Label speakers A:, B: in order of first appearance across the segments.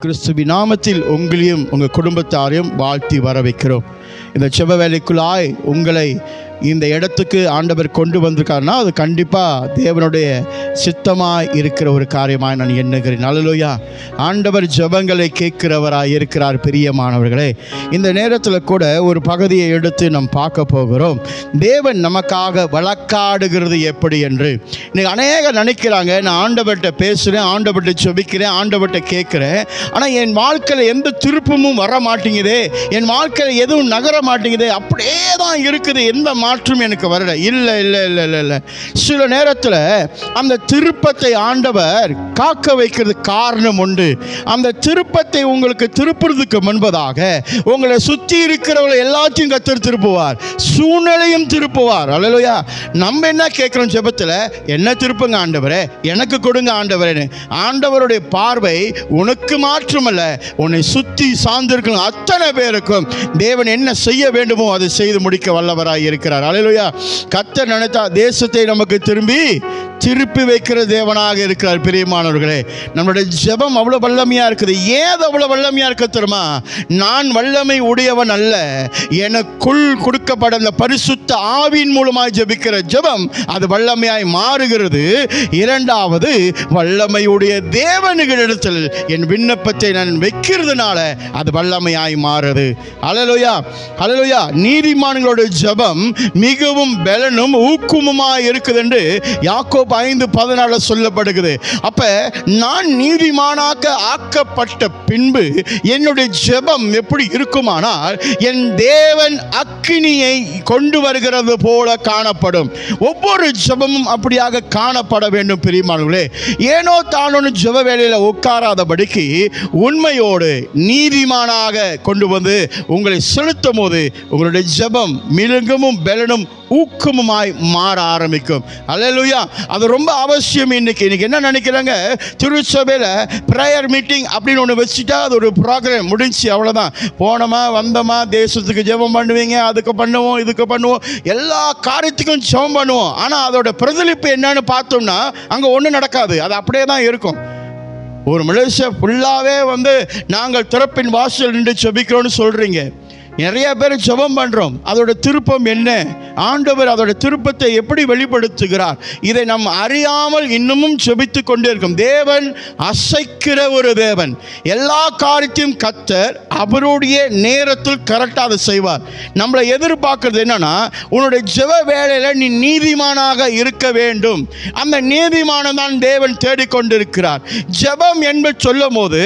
A: கிறிஸ்துவின் நாமத்தில் உங்களையும் உங்கள் குடும்பத்தாரையும் வாழ்த்தி வர வைக்கிறோம். இந்த செப வேலைக்குள்ளாய் உங்களை இந்த இடத்துக்கு ஆண்டவர் கொண்டு வந்திருக்காருன்னா அது கண்டிப்பாக தேவனுடைய சித்தமாக இருக்கிற ஒரு காரியமாக நான் எண்ணுகிறேன். அல்லேலூயா. ஆண்டவர் ஜெபங்களை கேட்கிறவராக இருக்கிறார். பிரியமானவர்களே, இந்த நேரத்தில் கூட ஒரு பகுதியை எடுத்து நாம் பார்க்க போகிறோம். தேவன் நமக்காக வழக்காடுகிறது எப்படி என்று. இன்னைக்கு அநேகர் நினைக்கிறாங்க, நான் ஆண்டவர்கிட்ட பேசுகிறேன், ஆண்டவர்கிட்ட ஜெபிக்கிறேன், ஆண்டவர்கிட்ட கேட்குறேன், ஆனால் என் வாழ்க்கையில் எந்த திருப்பமும் வர மாட்டேங்குதே, என் வாழ்க்கையில் எதுவும் நகர மாட்டேங்குதே, அப்படியே தான் இருக்குது, எந்த மாற்றம் எனக்கு வரல. இல்லை இல்லை இல்லை இல்லை இல்லை சில நேரத்தில் அந்த திருப்பத்தை ஆண்டவர் காக்க வைக்கிறது காரணம் உண்டு. அந்த திருப்பத்தை உங்களுக்கு திருப்புறதுக்கு முன்பதாக உங்களை சுற்றி இருக்கிறவங்களை எல்லாத்தையும் கர்த்தர் திருப்புவார், சூழ்நிலையும் திருப்புவார். அல்லேலூயா. நம்ம என்ன கேட்குறோம் ஜெபத்தில்? என்ன திருப்புங்க ஆண்டவரே, எனக்கு கொடுங்க ஆண்டவரேன்னு. ஆண்டவருடைய பார்வை உனக்கு மாற்றமல்ல, உன்னை சுற்றி சார்ந்திருக்கணும் அத்தனை பேருக்கும் தேவன் என்ன செய்ய வேண்டுமோ அதை செய்து முடிக்க வல்லவராய் இருக்கிறார். அல்லேலூயா. கர்த்தர் நினைத்தா தேசத்தை நமக்கு திருப்பி வைக்கிற தேவனாக இருக்கிறார். பிரியமானவர்களே, நம்மளுடைய ஜெபம் அவ்வளோ வல்லமையாக இருக்குது. ஏன் அவ்வளோ வல்லமையாக இருக்க தெரியுமா? நான் வல்லமை உடையவன் அல்ல, எனக்குள் கொடுக்கப்பட அந்த பரிசுத்த ஆவியின் மூலமாக ஜெபிக்கிற ஜெபம் அது வல்லமையாய் மாறுகிறது. இரண்டாவது, வல்லமையுடைய தேவனுகளிடத்தில் என் விண்ணப்பத்தை நான் வைக்கிறதுனால அது வல்லமையாய் மாறுது. அல்லேலூயா அல்லேலூயா. நீதிமான்களோட ஜெபம் மிகவும் பலனும் ஊக்கமுமாய் இருக்குது என்று யாக்கோபு 5:14 சொல்லப்படுகிறது. அப்ப நான் நீதிமானாக ஆக்கப்பட்ட பின்பு என்னுடைய ஜெபம் எப்படி இருக்குமானால் என் தேவன் அக்கினியை கொண்டு வருகிறது போல காணப்படும். ஒவ்வொரு ஜெபமும் அப்படியாக காணப்பட வேண்டும். பிரியமானவர்களே, ஏனோ தானோன்னு ஜெப வேளையில் உட்காராதபடிக்கு உண்மையோடு நீதிமானாக கொண்டு வந்து உங்களை செலுத்தும் போது உங்களுடைய ஜெபம் மிருகமும் பலனும் ஊக்கமுமாய் மாற ஆரம்பிக்கும். அல்லேலூயா. அது ரொம்ப அவசியம். இன்னைக்கு என்ன நினைக்கிறாங்க, திருச்சபையில் ப்ரேயர் மீட்டிங் அப்படின்னு ஒன்று வச்சுட்டா அது ஒரு ப்ரோக்ராம் முடிஞ்சு, அவ்வளோதான். போனோமா வந்தோமா, தேசத்துக்கு ஜெபம் பண்ணுவீங்க, அதுக்கு பண்ணுவோம், இதுக்கு பண்ணுவோம், எல்லா காரியத்துக்கும் ஜெபம் பண்ணுவோம். ஆனால் அதோட பிரதிலிப்பு என்னன்னு பார்த்தோம்னா அங்கே ஒன்றும் நடக்காது. அது அப்படியே தான் இருக்கும். ஒரு மனுஷன் ஃபுல்லாகவே நாங்கள் திறப்பின் வாசல் நின்று ஜெபிக்கிறோன்னு சொல்கிறீங்க. நிறைய பேர் ஜெபம் பண்ணுறோம், அதோட திருப்பம் என்ன? ஆண்டவர் அதோட திருப்பத்தை எப்படி வெளிப்படுத்துகிறார்? இதை நாம் அறியாமல் இன்னமும் ஜெபித்து கொண்டே இருக்கும். தேவன் அசைக்கிற ஒரு தேவன். எல்லா காரியத்தையும் கர்த்தர் அவருடைய நேரத்தில் கரெக்டாக அதை செய்வார். நம்மளை எதிர்பார்க்கறது என்னன்னா, உன்னுடைய ஜெப வேளையில் நீ நீதிமானாக இருக்க வேண்டும். அந்த நீதிமானம் தான் தேவன் தேடிக்கொண்டிருக்கிறார். ஜெபம் என்று சொல்லும் போது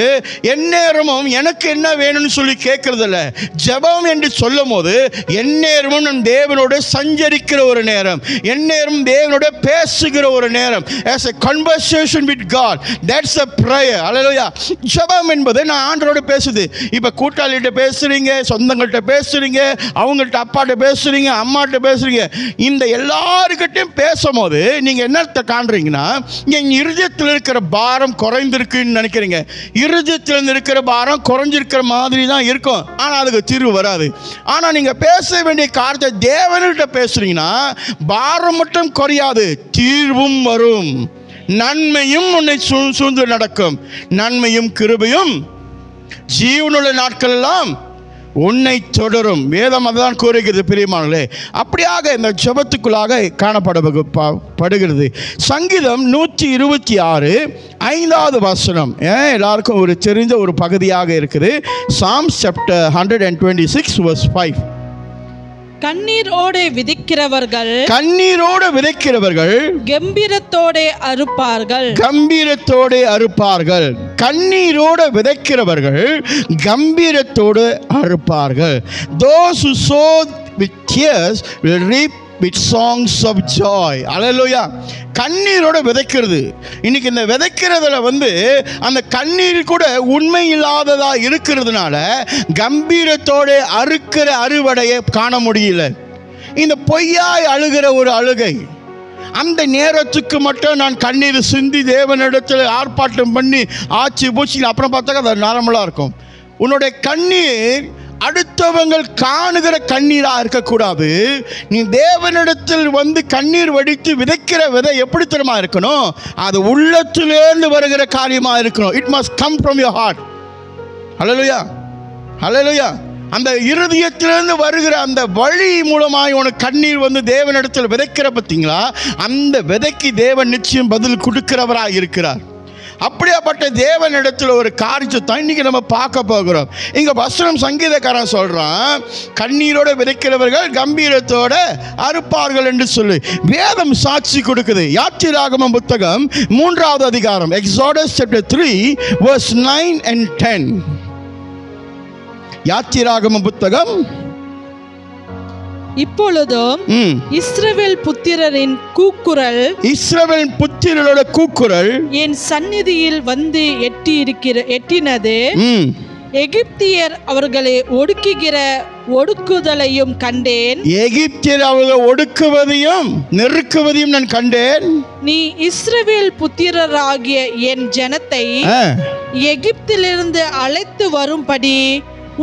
A: எந்நேரமும் எனக்கு என்ன வேணும்னு சொல்லி கேட்கறதில்ல. ஜெபம் என்று சொல்லும் போது எந்நேரமும் நம் தேவனோட சஞ்சரிக்கிற ஒரு நேரம், எந்நேரமும் தேவனோட பேசுகிற ஒரு நேரம். as a conversation with God, that's a prayer. அல்லேலூயா. ஜெபம் என்பது நான் ஆண்டவரோட பேசுது. இப்போ கூட்டாளிகிட்ட பேசுறீங்க, சொந்தங்கள்கிட்ட பேசுறீங்க, அவங்கள்ட்ட அப்பாட்ட பேசுறீங்க, அம்மாட்ட பேசுறீங்க. இந்த எல்லாருக்கிட்டையும் பேசும்போது நீங்க என்னத்தை காண்றீங்கன்னா, என் இருதயத்தில் இருக்கிற பாரம் குறைந்திருக்குன்னு நினைக்கிறீங்க. இருதயத்தில் இருக்கிற பாரம் குறைஞ்சிருக்கிற மாதிரி தான் இருக்கும், ஆனால் அதுக்கு தீர்வு வராது. ஆனால் நீங்க பேச வேண்டிய காரியத்தை தேவன்கிட்ட பேசுறீங்கன்னா பாரம் மட்டும் குறையாது, தீர்வும் வரும். நன்மையும் உன்னை சூழ்ந்து நடக்கும். நன்மையும் கிருபையும் ஜீவனுள்ள நாட்கள் எல்லாம் உன்னை தொடரும். வேதம் அதுதான் கூறுகிறது. பிரியமானவர்களே, அப்படியாக இந்த ஜெபத்துக்குள்ளாக காணப்படுகிறது. சங்கீதம் 126 5வது வசனம் எல்லாருக்கும் ஒரு தெரிஞ்ச ஒரு பகுதியாக இருக்குது. Psalms chapter 126 verse 5.
B: கண்ணீரோடு விதைக்கிறவர்கள் கம்பீரத்தோடு அறுப்பார்கள்.
A: கண்ணீரோடு விதைக்கிறவர்கள் கம்பீரத்தோடு அறுப்பார்கள். Those who sow with tears will reap with songs of joy. அல்லேலூயா. கண்ணீரோட விதைக்கிறது. இன்னைக்கு இந்த விதைக்கிறதுல அந்த கண்ணீர் கூட உண்மை இல்லாததா இருக்கிறதுனால கம்பீரத்தோட அறுக்கிற அறுவடையை காண முடியல. இந்த பொய்யாய் அழுகிற ஒரு அழுகை, அந்த நேரத்துக்கு மட்டும் நான் கண்ணீர் சிந்தி தேவனிடத்தில் ஆர்ப்பாட்டம் பண்ணி ஆச்சு பூச்சி அப்புறம் பார்த்தா அது நார்மலாக இருக்கும். உன்னுடைய கண்ணீர் அடுத்தவங்கள் காணுகிற கண்ணீராக இருக்கக்கூடாது. நீ தேவனிடத்தில் கண்ணீர் வடித்து விதைக்கிற விதை எப்படி தெரியுமா இருக்கணும்? அது உள்ளத்திலேருந்து வருகிற காரியமாக இருக்கணும். It must come from your heart. Hallelujah, hallelujah. அந்த இருதயத்திலிருந்து வருகிற அந்த வழி மூலமாய் உனக்கு கண்ணீர் வந்து தேவனிடத்தில் விதைக்கிற பார்த்தீங்களா, அந்த விதைக்கு தேவன் நிச்சயம் பதில் கொடுக்கிறவராக இருக்கிறார். அப்படியாப்பட்ட தேவனிடத்தில் ஒரு காரியத்தை தான் இன்னைக்கு நம்ம பார்க்க போகிறோம். இங்க வசனம் சங்கீதக்காரன் சொல்றான், கண்ணீரோட விதைக்கிறவர்கள் கம்பீரத்தோட அறுப்பார்கள் என்று சொல்லி வேதம் சாட்சி கொடுக்குது. யாத்திராகமம் புத்தகம் 3வது அதிகாரம், எக்ஸோடஸ் சாப்டர் 3 verse 9 and 10. யாத்திராகம புத்தகம்.
B: இப்பொழுதும் இஸ்ரவேல் புத்திரரின் கூக்குரல்,
A: இஸ்ரவேல் புத்திரரோட கூக்குரல்
B: என் சந்நிதியில் வந்து எட்டினது. எகிப்தியர் அவர்களை ஒடுக்குகிற ஒடுக்குதலையும் கண்டேன்.
A: எகிப்தியர் அவர்களை ஒடுக்குவதையும் நெருக்குவதையும் நான் கண்டேன்.
B: நீ இஸ்ரவேல் புத்திரராகிய என் ஜனத்தை எகிப்திலிருந்து அழைத்து வரும்படி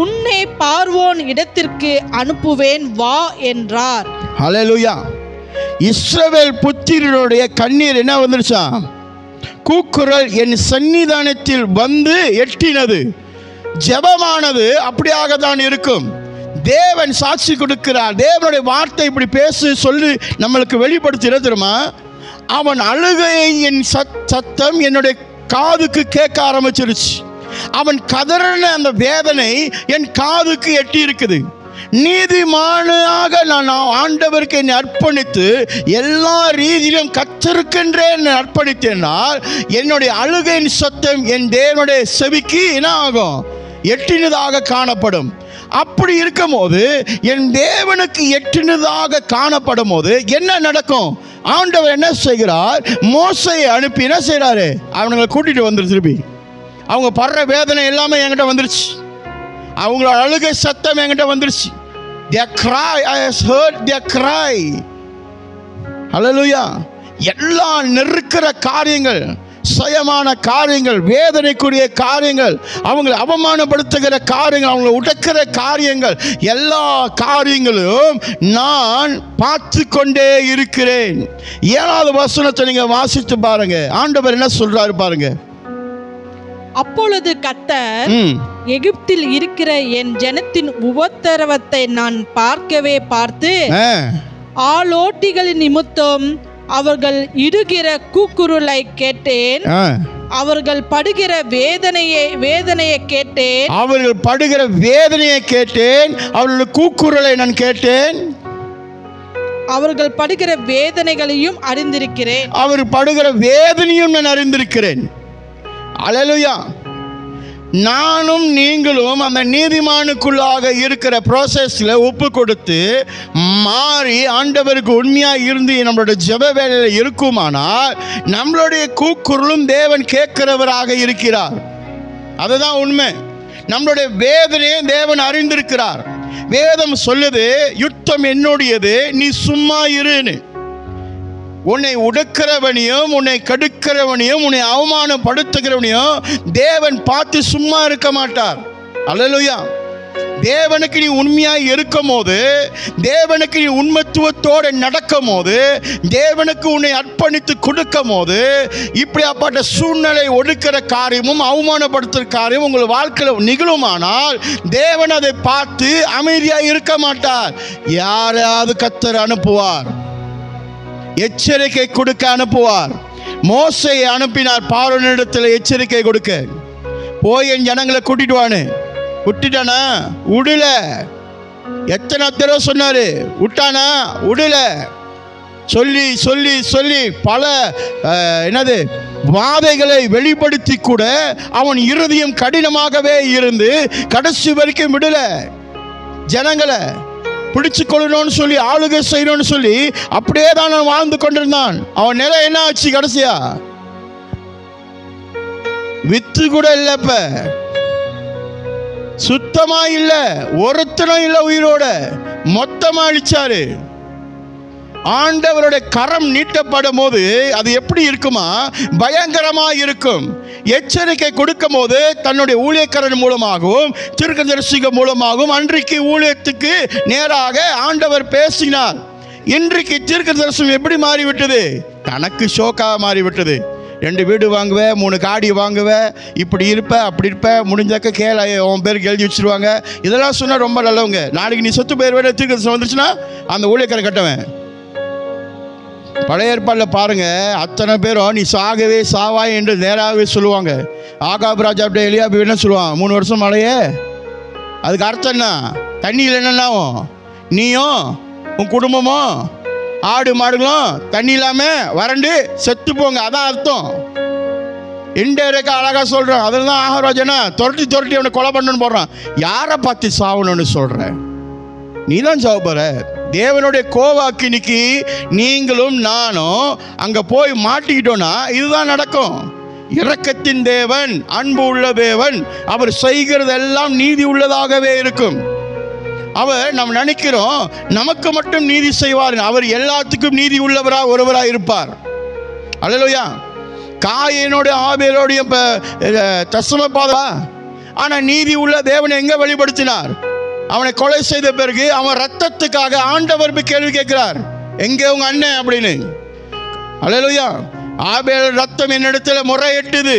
B: உன்னை பார்வோன் இடத்திற்கு அனுப்புவேன், வா என்றார்.
A: ஹல்லேலூயா. இஸ்ரவேல் புத்திரருடைய கண்ணீர் என்ன வந்துருச்சா? கூக்குரல் என் சன்னிதானத்தில் வந்து எட்டினது. ஜெபமானது அப்படியாக தான் இருக்கும். தேவன் சாட்சி கொடுக்கிறார். தேவனுடைய வார்த்தை இப்படி பேசு சொல்லி நம்மளுக்கு வெளிப்படுத்திட தெரியுமா? அவன் அழுகையை என் சத்தம் என்னுடைய காதுக்கு கேட்க ஆரம்பிச்சிருச்சு. அவன் கதறின அந்த வேதனை என் காதுக்கு எட்டி இருக்குது. நீதிமானாக நான் ஆண்டவருக்கு என்னை அர்ப்பணித்து எல்லா ரீதியிலும் கர்த்தருக்கென்றே அர்ப்பணித்தேனால் என்னுடைய அழுகையின் சத்தம் என் தேவனுடைய செவிக்கு என்ன ஆகும்? எட்டினதாக காணப்படும். அப்படி இருக்கும் போது என் தேவனுக்கு எட்டினதாக காணப்படும் போது என்ன நடக்கும்? ஆண்டவர் என்ன செய்கிறார்? மோசையை அனுப்பி என்ன செய்கிறாரு? அவங்களை கூட்டிட்டு வந்து திருப்பி அவங்க படுற வேதனை எல்லாமே என்கிட்ட வந்துருச்சு. அவங்களோட அழுகை சத்தம் என்கிட்ட வந்துருச்சு. Their cry, I have heard their cry. ஹல்லேலூயா. எல்லா நெருக்கிற காரியங்கள், சுயமான காரியங்கள், வேதனைக்குரிய காரியங்கள், அவங்களை அவமானப்படுத்துகிற காரியங்கள், அவங்களை உடைக்கிற காரியங்கள், எல்லா காரியங்களும் நான் பார்த்து கொண்டே இருக்கிறேன். 7வது வசனத்தை நீங்க வாசித்து பாருங்க. ஆண்டவர் என்ன சொல்றாரு பாருங்க.
B: அப்பொழுது கர்த்தர், எகிப்தில் இருக்கிற என் ஜனத்தின் உபத்திரவத்தை நான் பார்க்கவே பார்த்து ஆளோட்டிகளின் நிமித்தம் அவர்கள் இடுகிற கூக்குரலை கேட்டேன். அவர்கள் படுகிற வேதனையை கேட்டேன்.
A: அவர்கள் படுகிற வேதனையை கேட்டேன். அவர்களுடைய கூக்குரலை நான் கேட்டேன்.
B: அவர்கள் படுகிற வேதனைகளையும் அறிந்திருக்கிறேன்.
A: அவர் படுகிற வேதனையும் நான் அறிந்திருக்கிறேன். அல்லேலூயா. நானும் நீங்களும் அந்த நீதிமானுக்குள்ளாக இருக்கிற ப்ராசஸில் ஒப்பு கொடுத்து மாறி ஆண்டவருக்கு உண்மையாக இருந்து நம்மளுடைய ஜெப வேலையில் இருக்குமானால் நம்மளுடைய கூக்குரலும் தேவன் கேட்கிறவராக இருக்கிறார். அதுதான் உண்மை. நம்மளுடைய வேதனையை தேவன் அறிந்திருக்கிறார். வேதம் சொல்லுது, யுத்தம் என்னுடையது, நீ சும்மா இருன்னு. உன்னை உடைக்கிறவனையும் உன்னை கடுக்கிறவனையும் உன்னை அவமானப்படுத்துகிறவனையும் தேவன் பார்த்து சும்மா இருக்க மாட்டார். அல்லேலூயா. தேவனுக்கு நீ உண்மையாக இருக்கும் போது, தேவனுக்கு நீ உண்மைத்துவத்தோடு நடக்கும் போது, தேவனுக்கு உன்னை அர்ப்பணித்து கொடுக்கும் போது, இப்படியாப்பட்ட சூழ்நிலை ஒடுக்கிற காரியமும் அவமானப்படுத்துகிற காரியமும் உங்கள் வாழ்க்கையில் நிகழுமானால் தேவன் அதை பார்த்து அமைதியாக இருக்க மாட்டார். யாரையாவது கர்த்தர் அனுப்புவார், எச்சரிக்கை கொடுக்க அனுப்புவார். மோசையை அனுப்பினார் பார்வோனிடத்தில் எச்சரிக்கை கொடுக்க. போய் என் ஜனங்களை கூட்டிட்டு வான்னு. விட்டுட்டானா? விடல. எத்தனை தடவை சொன்னாரு? விட்டானா? விடல. சொல்லி சொல்லி சொல்லி பல வாதைகளை வெளிப்படுத்தி கூட அவன் இருதயம் கடினமாகவே இருந்து கடைசி வரைக்கும் விடல. ஜனங்களை பிடிச்சு கொள்ளணும்னு சொல்லி ஆளுகை செய்யணும்னு சொல்லி அப்படியே தான் வாழ்ந்து கொண்டிருந்தான். அவன் நிலை என்ன ஆச்சு? கடைசியா வித்து கூட இல்லை, இப்ப சுத்தமா இல்லை, ஒருத்தனும் இல்லை உயிரோட, மொத்தமா அழிச்சாரு. ஆண்டவருடைய கரம் நீட்டப்படும் போது அது எப்படி இருக்குமா? பயங்கரமா இருக்கும். எச்சரிக்கை கொடுக்கும் போது தன்னுடைய ஊழியக்காரன் மூலமாகவும் தீர்க்கதரிசிகள் மூலமாகவும் அன்றைக்கு ஊழியத்துக்கு நேராக ஆண்டவர் பேசினார். இன்றைக்கு தீர்க்கதரிசனம் எப்படி மாறிவிட்டது? தனக்கு ஷோக்காக மாறிவிட்டது. 2 வீடு வாங்குவ, 3 காடி வாங்குவ, இப்படி இருப்ப அப்படி இருப்ப, முடிஞ்சாக்க கேள உன் பேருக்கு எழுதி வச்சுருவாங்க. இதெல்லாம் சொன்னால் ரொம்ப நல்லவங்க. நாளைக்கு நீ சொத்து பேர் வேறு தீர்க்கதரிசனம் வந்துச்சுன்னா அந்த ஊழியக்காரன் கட்டவன். பழைய ஏற்பாடில் பாருங்க, அத்தனை பேரும் நீ சாகவே சாவாய் என்று நேராகவே சொல்லுவாங்க. ஆகாப் ராஜா அப்படியே எலியாபு என்ன சொல்லுவான், 3 வருஷம் மழையே. அதுக்கு அர்த்தம் என்ன? தண்ணியில் என்னென்னாவும் நீயும் உன் குடும்பமும் ஆடு மாடுகளும் தண்ணி இல்லாமல் வறண்டு செத்து போங்க. அதான் அர்த்தம். இன்டேரக்க அழகாக சொல்கிறான். அதில் தான் ஆகாராஜனா துரட்டி அவனை கொலை பண்ணணும்னு போடுறான். யாரை பார்த்து சாவணும்னு சொல்கிறேன்? நீ தான் சாவ போகிற. தேவனுடைய கோவாக்கினிக்கு நீங்களும் நானும் அங்கே போய் மாட்டிக்கிட்டோன்னா இதுதான் நடக்கும். இரக்கத்தின் தேவன், அன்பு உள்ள தேவன், அவர் செய்கிறதெல்லாம் நீதி உள்ளதாகவே இருக்கும். அவர் நம்ம நினைக்கிறோம் நமக்கு மட்டும் நீதி செய்வார். அவர் எல்லாத்துக்கும் நீதி உள்ளவராக ஒருவராக இருப்பார். அல்லேலூயா. காயினோட ஆபேலோடைய தசம பாதா. ஆனால் நீதி உள்ள தேவனை எங்கே வெளிப்படுத்தினார்? அவனை கொலை செய்த பிறகு அவன் ரத்தத்துக்காக ஆண்டவர் கேள்வி கேட்கிறார், எங்கே உங்க அண்ணன் அப்படின்னு. அல்லேலூயா. ஆபேல் ரத்தம் என்னிடத்துல முறையிட்டது.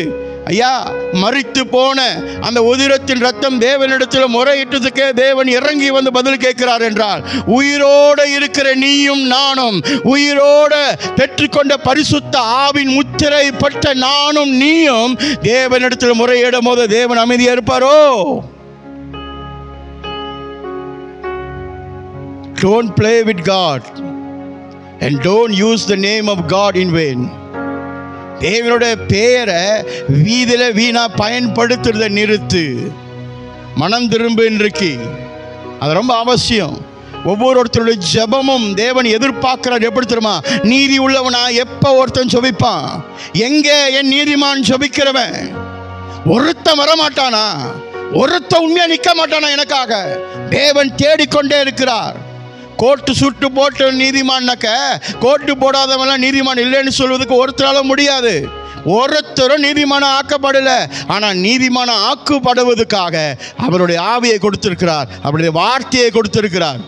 A: ஐயா, மரித்து போன அந்த உதிரத்தின் ரத்தம் தேவனிடத்தில் முறையிட்டதுக்கே தேவன் இறங்கி வந்து பதில் கேட்கிறார் என்றால், உயிரோடு இருக்கிற நீயும் நானும், உயிரோடு பெற்றுக்கொண்ட பரிசுத்த ஆவின் முத்திரை பட்ட நானும் நீயும் தேவனிடத்தில் முறையிடும் போது தேவன் அமைதியாக இருப்பாரோ? Don't play with God and don't use the name of God in vain. தேவனுடைய பெயரை வீதியில் வீணா பயன்படுத்துறதை நிறுத்து. மனம் திரும்பு இன்றைக்கு. அது ரொம்ப அவசியம். ஒவ்வொருத்தருடைய ஜெபமும் தேவன் எதிர்பார்க்கிறார். எப்படி தெரியுமா? நீதி உள்ளவனா எப்போ ஒருத்தன் ஜெபிப்பான்? எங்கே என் நீதிமான் ஜெபிக்கிறவன்? ஒருத்தன் வரமாட்டானா? ஒருத்தன் உண்மையா நிற்க மாட்டானா எனக்காக? தேவன் தேடிக்கொண்டே இருக்கிறார். கோட்டு சுட்டு போட்டு நீதிமான்னாக்க கோட்டு போடாதவெல்லாம் நீதிமான் இல்லைன்னு சொல்வதற்கு ஒருத்தரால முடியாது. ஒருத்தரும் நீதிமான ஆக்கப்படல. ஆனால் நீதிமான ஆக்கப்படுவதற்காக அவருடைய ஆவியை கொடுத்திருக்கிறார், அவருடைய வார்த்தையை கொடுத்திருக்கிறார்.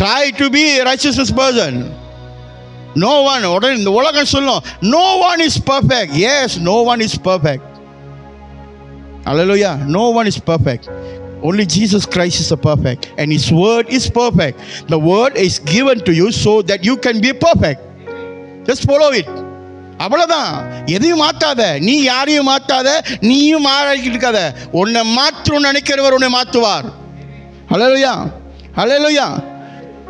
A: Try to be a righteous person. No one. உடனே இந்த உலகம் சொல்லும், no one is perfect. Yes, no one is perfect. Hallelujah. No one is perfect. Only Jesus Christ is perfect and His word is perfect. The word is given to you so that you can be perfect. Just follow it. அவ்வளோதான். எதையும் மாற்றாத. நீ யாரையும் மாற்றாத, நீயும் மாறிக்கிட்டு இருக்காத. உன்னை மாற்றணும்னு நினைக்கிறவர் உன்னை மாற்றுவார். ஹல்லேலூயா, ஹல்லேலூயா.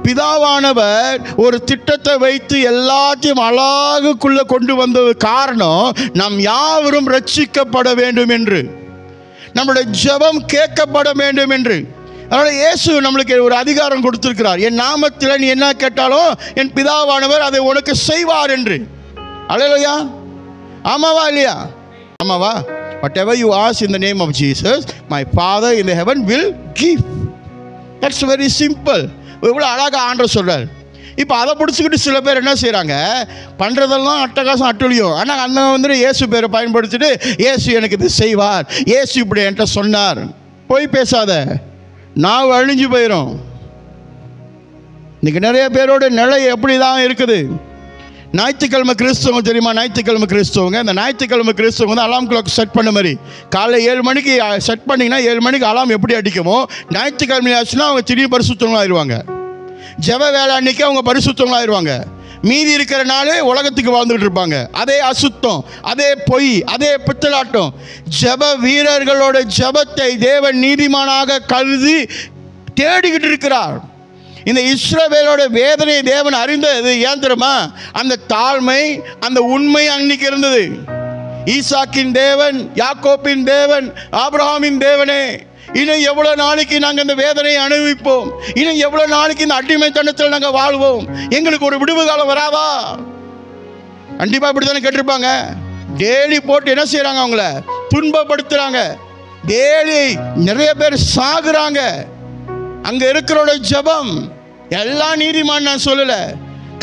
A: பிதாவானவர் ஒரு திட்டத்தை வைத்து எல்லாத்தையும் அழகுக்குள்ளே கொண்டு வந்தது காரணம், நாம் யாவரும் ரட்சிக்கப்பட வேண்டும் என்று, நம்முடைய ஜெபம் கேட்கப்பட வேண்டும் என்று. அதனால் இயேசு நம்மளுக்கு ஒரு அதிகாரம் கொடுத்திருக்கிறார். என் நாமத்தில் நீ என்ன கேட்டாலும் என் பிதாவானவர் அதை உனக்கு செய்வார் என்று. அல்லேலூயா. ஆமாவா இல்லையா? ஆமாவா? whatever you ask in the name of Jesus, my Father in the heaven will give. That's very simple. இவ்வளோ அழகாக ஆண்டவர் சொல்கிறார். இப்போ அதை பிடிச்சிக்கிட்டு சில பேர் என்ன செய்கிறாங்க, பண்ணுறதெல்லாம் அட்டகாசம் அட்டுழியும். ஆனால் அந்த வந்துட்டு இயேசு பேரை பயன்படுத்திட்டு இயேசு எனக்கு இது செய்வார், இயேசு இப்படி என்கிட்ட சொன்னார். போய் பேசாத, நான் அழிஞ்சு போயிடும். இன்றைக்கி நிறைய பேரோட நிலை எப்படி தான் இருக்குது. ஞாயிற்றுக்கிழமை கிறிஸ்தவங்க தெரியுமா? ஞாயிற்றுக்கிழமை கிறிஸ்தவங்க, இந்த ஞாயிற்றுக்கிழமை கிறிஸ்தவங்க வந்து அலாம் கிளாக் செட் பண்ண மாதிரி காலைல 7 மணிக்கு செட் பண்ணிங்கன்னா 7 மணிக்கு அலாம் எப்படி அடிக்குமோ, ஞாயிற்றுக்கிழமை ஆச்சுன்னா அவங்க திடீர் பரிசுத்தவங்களாக ஆயிடுவாங்க. ஜெப வேலை அன்னைக்கு அவங்க பரிசுத்தவங்களாக ஆயிடுவாங்க. மீதி இருக்கிற நாள் உலகத்துக்கு வாழ்ந்துகிட்டு இருப்பாங்க. அதே அசுத்தம், அதே பொய், அதே பித்தலாட்டம். ஜெப வீரர்களோட ஜெபத்தை தேவன் நீதிமானாக கருதி தேடிக்கிட்டு இருக்கிறார். இந்த இஸ்ரவேலோட வேதனையை தேவன் அறிந்தது ஏன் தெரியுமா? அந்த தாழ்மை, அந்த உண்மை அன்னைக்கு இருந்தது. ஈசாக்கின் தேவன், யாக்கோப்பின் தேவன், ஆபிரகாமின் தேவனே, இன்னும் எவ்வளோ நாளைக்கு நாங்கள் இந்த வேதனையை அனுபவிப்போம்? இன்னும் எவ்வளோ நாளைக்கு இந்த அடிமைத்தனத்தில் நாங்கள் வாழ்வோம்? எங்களுக்கு ஒரு விடுவு காலம் வராதா? கண்டிப்பாக இப்படி தானே கேட்டிருப்பாங்க. டெய்லி போட்டு என்ன செய்கிறாங்க? அவங்கள துன்பப்படுத்துகிறாங்க. டெய்லி நிறைய பேர் சாகுறாங்க. அங்கே இருக்கிறோட ஜபம் எல்லா நீதிமான் நான் சொல்லலை,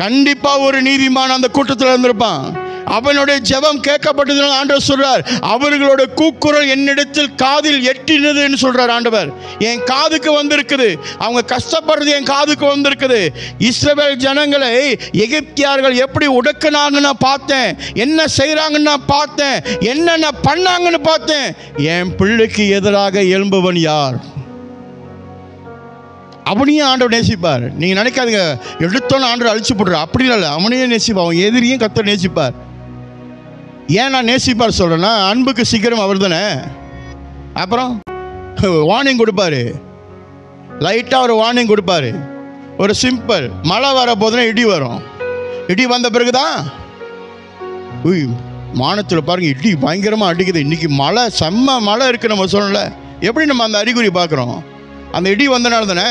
A: கண்டிப்பாக ஒரு நீதிமான் அந்த கூட்டத்தில் இருந்திருப்பான். அவனுடைய ஜெபம் கேட்கப்பட்டதுன்னு ஆண்டவர் சொல்றார். அவர்களோட கூக்குரல் என்னிடத்தில் காதில் எட்டினதுன்னு சொல்றார் ஆண்டவர். என் காதுக்கு வந்திருக்குது, அவங்க கஷ்டப்படுறது என் காதுக்கு வந்திருக்குது. இஸ்ரவேல் ஜனங்களை எகிப்தியர்கள் எப்படி உடக்குனாங்கன்னு நான் பார்த்தேன், என்ன செய்யறாங்கன்னு நான் பார்த்தேன், என்னென்ன பண்ணாங்கன்னு பார்த்தேன். என் பிள்ளைக்கு எதிராக எழும்பவன் யார்? அவனையும் ஆண்டவர் நேசிப்பார். நீங்கள் நினைக்காதீங்க எடுத்தோன்னு ஆண்டவர் அழிச்சு போடுற, அப்படி இல்லை. அவனையும் நேசிப்பார், அவன் எதிரியும் கர்த்தர் நேசிப்பார். ஏன் நான் நேசிப்பார் சொல்கிறேன்னா, அன்புக்கு சீக்கிரம் அவர் தானே. அப்புறம் வார்னிங் கொடுப்பாரு, லைட்டாக ஒரு வார்னிங் கொடுப்பாரு. ஒரு சிம்பிள், மழை வர போதுன்னா இடி வரும். இடி வந்த பிறகு தான் வானத்தில் பாருங்க இடி பயங்கரமாக அடிக்குது. இன்றைக்கி மழை செம்ம மழை இருக்குது நம்ம சொல்லல. எப்படி நம்ம அந்த அறிகுறி பார்க்குறோம்? அந்த இடி வந்தனால தானே.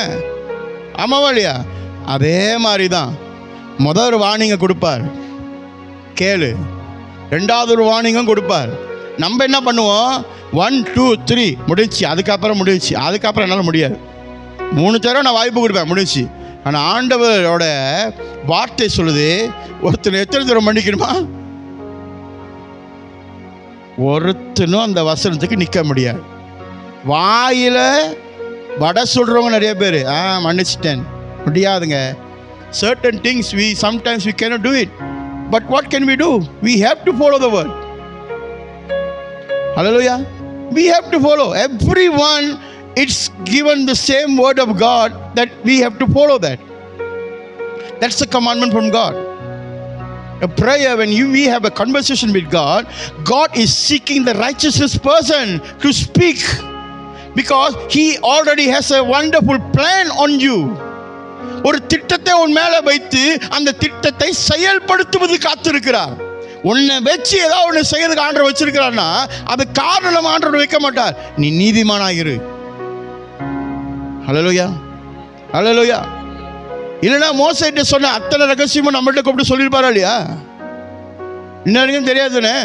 A: ஆமாவா இல்லையா? அதே மாதிரி தான் முதல் ஒரு வார்னிங்கை கொடுப்பார், கேளு. ரெண்டாவது ஒரு வார்னிங்கும் கொடுப்பார். நம்ம என்ன பண்ணுவோம்? 1 2 3 முடிச்சு, அதுக்கப்புறம் முடிச்சு, அதுக்கப்புறம் என்னால் முடியாது. 3 தடவை நான் வாய்ப்பு கொடுப்பேன், முடிச்சு. ஆனால் ஆண்டவரோட வார்த்தை சொல்லுது, ஒருத்தர் எத்தனை தடவை மன்னிக்கணுமா? ஒருத்தனும் அந்த வசனத்துக்கு நிற்க முடியாது. வாயில் வடை சொல்கிறவங்க நிறைய பேர், மன்னிச்சிட்டேன், முடியாதுங்க. certain things sometimes we cannot do it, but what can we do? We have to follow the word. Hallelujah. We have to follow. Everyone, it's given the same word of God that we have to follow that. That's the commandment from God. A prayer, when we have a conversation with God, God is seeking the righteousness person to speak, because he already has a wonderful plan on you. ஒரு திட்டத்தை உன் மேல வைத்து அந்த திட்டத்தை செயல்படுத்துவது காத்திருக்கிறார். உன்னை வச்சு ஏதாவது ஒன்று செய்யறதுக்கு ஆண்டவர் வச்சிருக்கிறார்னா அது காரணம் ஆண்டவர் வைக்க மாட்டார். நீ நீதிமானாயிரு. ஹல்லேலூயா, ஹல்லேலூயா. இல்லைன்னா மோசேட்ட சொன்ன அத்தனை ரகசியமும் நம்மள்ட்ட கூப்பிட்டு சொல்லியிருப்பாரா இல்லையா? இன்னும் தெரியாதுன்னு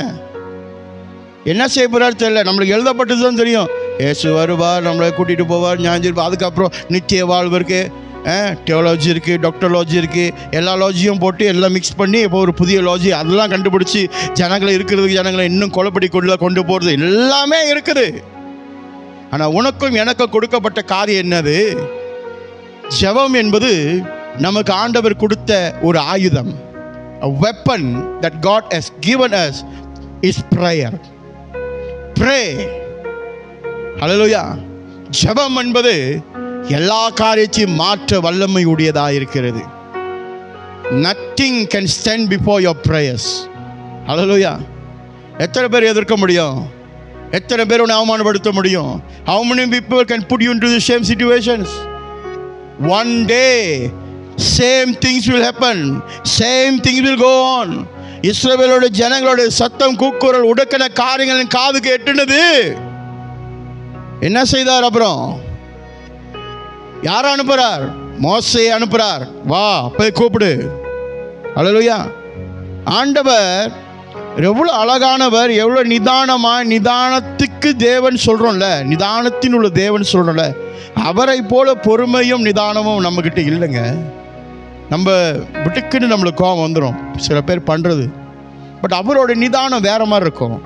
A: என்ன செய்ய போறாரு தெரியல. நம்மளுக்கு எழுதப்பட்டது தான் தெரியும். ஏசு வருவார், நம்மளை கூட்டிகிட்டு போவார், ஞாயிறு. அதுக்கப்புறம் நித்திய வாழ்வு இருக்குது, தியோலஜி இருக்குது, டாக்டர்லாஜி இருக்குது. எல்லா லாஜியும் போட்டு எல்லாம் மிக்ஸ் பண்ணி இப்போ ஒரு புதிய லாஜி அதெல்லாம் கண்டுபிடிச்சி ஜனங்களை இருக்கிறதுக்கு ஜனங்களை இன்னும் கொலைப்படி கொண்டு போகிறது எல்லாமே இருக்குது. ஆனால் உனக்கும் எனக்கும் கொடுக்கப்பட்ட காரியம் என்னது? ஜெபம் என்பது நமக்கு ஆண்டவர் கொடுத்த ஒரு ஆயுதம். A weapon that God has given us is prayer. Pray. Hallelujah. ஜெபம் என்பது எல்லா காரியத்தையும் மாற்ற வல்லமை உடையதாக இருக்கிறது. Nothing can stand before your prayers. Hallelujah. எத்தனை பேர் எதிர்க்க முடியும்? எத்தனை பேர் உன்னை அவமானப்படுத்த முடியும்? How many people can put you into the same situations? One day same things will happen, same things will go on. இஸ்ரவேலோட ஜனங்களோட சத்தம் கூக்குரல் உடக்கன காரியங்களின் காதுக்கு எட்டுனது. என்ன செய்தார்? அப்புறம் யார் அனுப்புறார்? மோசேயை அனுப்புறார். வா போய் கூப்பிடு. ஹல்லேலூயா. ஆண்டவர் எவ்வளோ அழகானவர், எவ்வளோ நிதானத்துக்கு தேவன் சொல்கிறோம்ல, நிதானத்தின் உள்ள தேவன் சொல்கிறோம்ல, அவரை போல பொறுமையும் நிதானமும் நம்மக்கிட்ட இல்லைங்க. நம்ம விட்டுக்குன்னு நம்மளுக்கு கோபம் வந்துடும் சில பேர் பண்ணுறது. பட் அவரோட நிதானம் வேற மாதிரி இருக்கும்.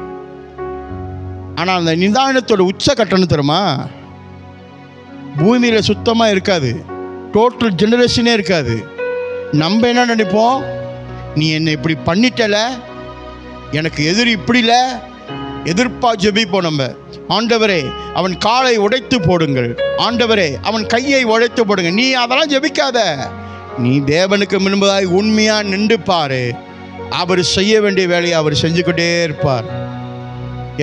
A: ஆனால் அந்த நிதானத்தோட உச்ச கட்டணம் தருமா? பூமியில் சுத்தமாக இருக்காது, டோட்டல் ஜெனரேஷனே இருக்காது. நம்ம என்ன நினைப்போம்? நீ என்னை இப்படி பண்ணிட்டல, எனக்கு எதிரி இப்படி இல்லை, எதிர்ப்பாக ஜெபிப்போம் நம்ம. ஆண்டவரே அவன் காலை உடைத்து போடுங்கள், ஆண்டவரே அவன் கையை உடைத்து போடுங்க. நீ அதெல்லாம் ஜெபிக்காத. நீ தேவனுக்கு முன்பதாய் உண்மையாக நின்று பாரு. அவர் செய்ய வேண்டிய வேலையை அவர் செஞ்சுக்கிட்டே இருப்பார்.